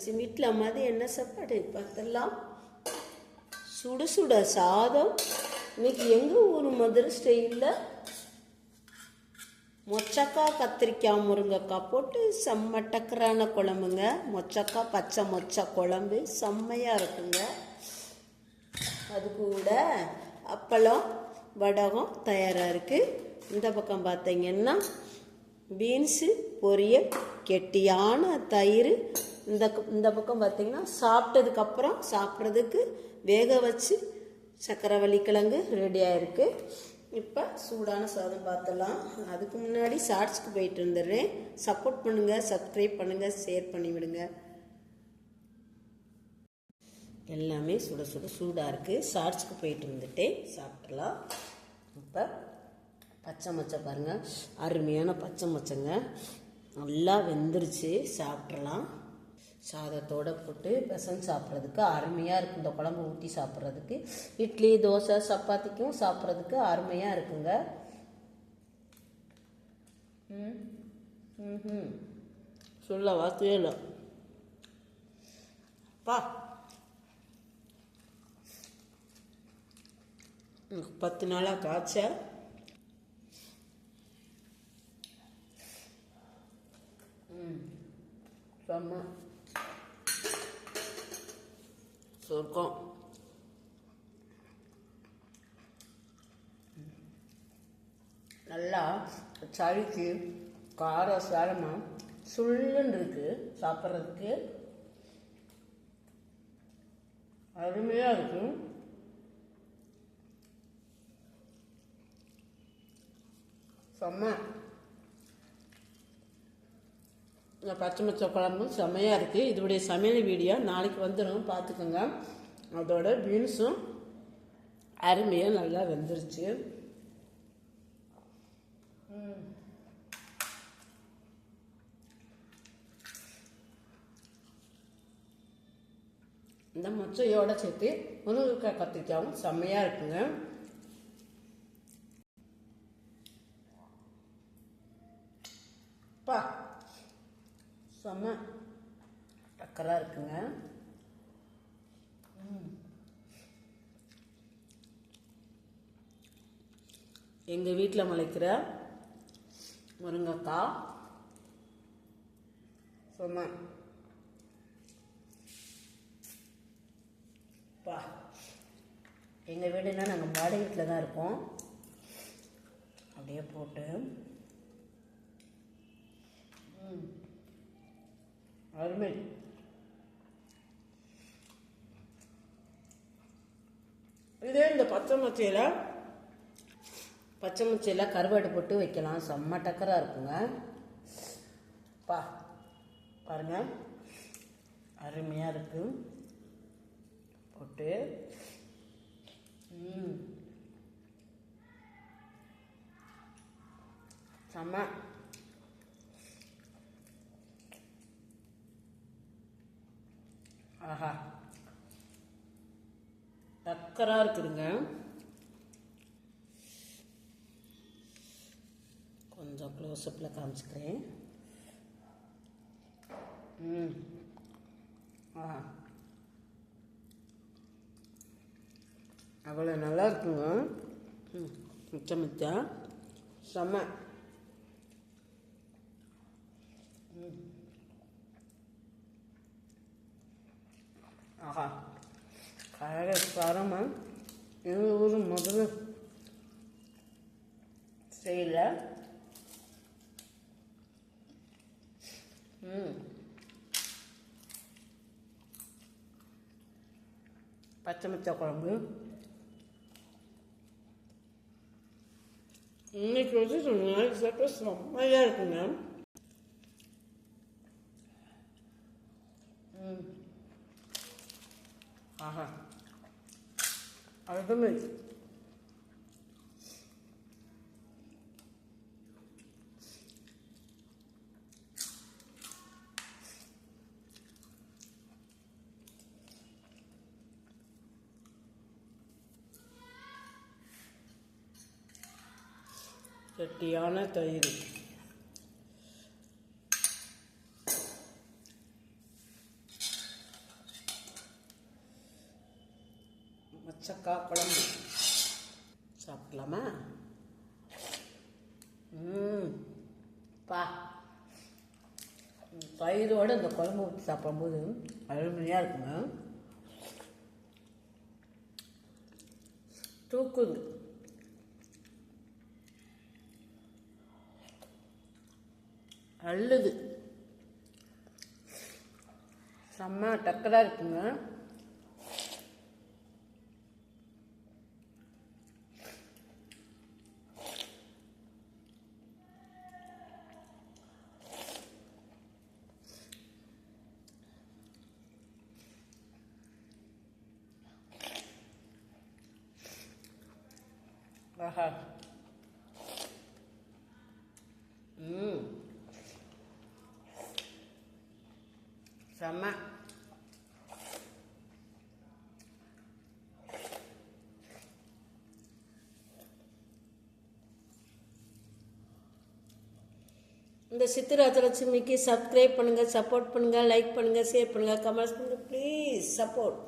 வீட்டில் மதியம் என்ன சாப்பாடு பார்த்தெல்லாம் சுட சுட சாதம். இன்னைக்கு எங்கள் ஊர் மதுரை ஸ்டைலில் மொச்சக்காய் கத்திரிக்காய் முருங்கைக்காய் போட்டு செம்ம டக்கரான குழம்புங்க. மொச்சக்காய் பச்சை மொச்சை குழம்பு செம்மையாக இருக்குங்க. அது கூட அப்பளம் வடகம் தயாராக இருக்குது. இந்த பக்கம் பார்த்தீங்கன்னா பீன்ஸு பொரியல், கெட்டியான தயிர். இந்த பக்கம் பார்த்தீங்கன்னா சாப்பிட்டதுக்கப்புறம் சாப்பிட்றதுக்கு வேக வச்சு சக்கரவள்ளி கிழங்கு ரெடியாக இருக்குது. இப்போ சூடான சாதம் பார்த்தலாம். அதுக்கு முன்னாடி ஷார்ட்ஸ்க்கு போயிட்டு வந்துடுறேன். சப்போர்ட் பண்ணுங்கள், சப்ஸ்கிரைப் பண்ணுங்கள், ஷேர் பண்ணிவிடுங்க. எல்லாமே சுட சுட சூடாக இருக்குது. ஷார்ட்ஸ்க்கு போயிட்டு வந்துட்டேன், சாப்பிட்றலாம். இப்போ பச்சை மொச்சை பாருங்கள், அருமையான பச்சை மொச்சைங்க, நல்லா வெந்துருச்சு. சாப்பிட்றலாம். சாதத்தோடு போட்டு பிசைஞ்சு சாப்பிட்றதுக்கு அருமையாக இருக்குது. இந்த குழம்பு ஊற்றி சாப்பிட்றதுக்கு இட்லி தோசை சப்பாத்திக்கும் சாப்பிட்றதுக்கு அருமையாக இருக்குங்க. சொல்ல வார்த்தையே இல்லை பா. 10 நாளாக காய்ச்சல். செம்ம சொர்க்கம். நல்லா சளிக்கு காரம் சாரமாக சுள்ளுன்னு இருக்குது. சாப்பிட்றதுக்கு அருமையாக இருக்குது. செம்ம பச்சை மொச்சை குழம்பு செம்மையாக இருக்குது. இதோடைய சமையல் வீடியோ நாளைக்கு வந்துடும், பார்த்துக்கோங்க. அதோட பீன்ஸும் அருமையாக நல்லா வெந்துருச்சு. இந்த மொச்சையோடு சேர்த்து முருங்கைக்காய் கத்திரிக்காயும் செம்மையாக இருக்குங்க. பா செம்ம டக்கராக இருக்குங்க. எங்கள் வீட்டில் முளைக்கிற முருங்கைக்காய் செம்ம. பா எங்கள் வீடுனா நாங்கள் வாடகை வீட்டில் தான் இருக்கோம். அப்படியே போட்டு அருமை. இதே இந்த பச்சை மொச்சையில் கருவாடு போட்டு வைக்கலாம், செம்ம டக்கராக இருக்குங்க. பா பாருங்க, அருமையாக இருக்கு. போட்டு செம்ம. ஆஹா டக்கராக இருக்குதுங்க. கொஞ்சம் க்ளோஸ்அப்பில் காமிச்சுக்கிறேன். அவ்வளோ நல்லா இருக்குங்க. மிச்சா செம்ம. ஆஹா காரமாக எங்கள் ஊர் முதல்ல செய்யல. பச்சை மொச்சை குழம்பு இன்னைக்கு வந்து நாளைக்கு சாப்பிட்டா செம்மையாக இருக்குங்க. ஆஹா அருமை. கெட்டியான தயிர். மொச்சக்காய் குழம்பு சாப்பிடலாமா? பா தயிரோடு இந்த குழம்பு ஊற்றி சாப்பிடும்போது அருமையாக இருக்குங்க. தூக்குது. அள்ளுது. செம்ம டக்கராக இருக்குங்க. ஆஹா. செம்ம. இந்த சித்திராஜலட்சுமிக்கு சப்ஸ்கிரைப் பண்ணுங்கள், சப்போர்ட் பண்ணுங்கள், லைக் பண்ணுங்கள், ஷேர் பண்ணுங்கள், கமெண்ட்ஸ் பண்ணுங்கள். Please support.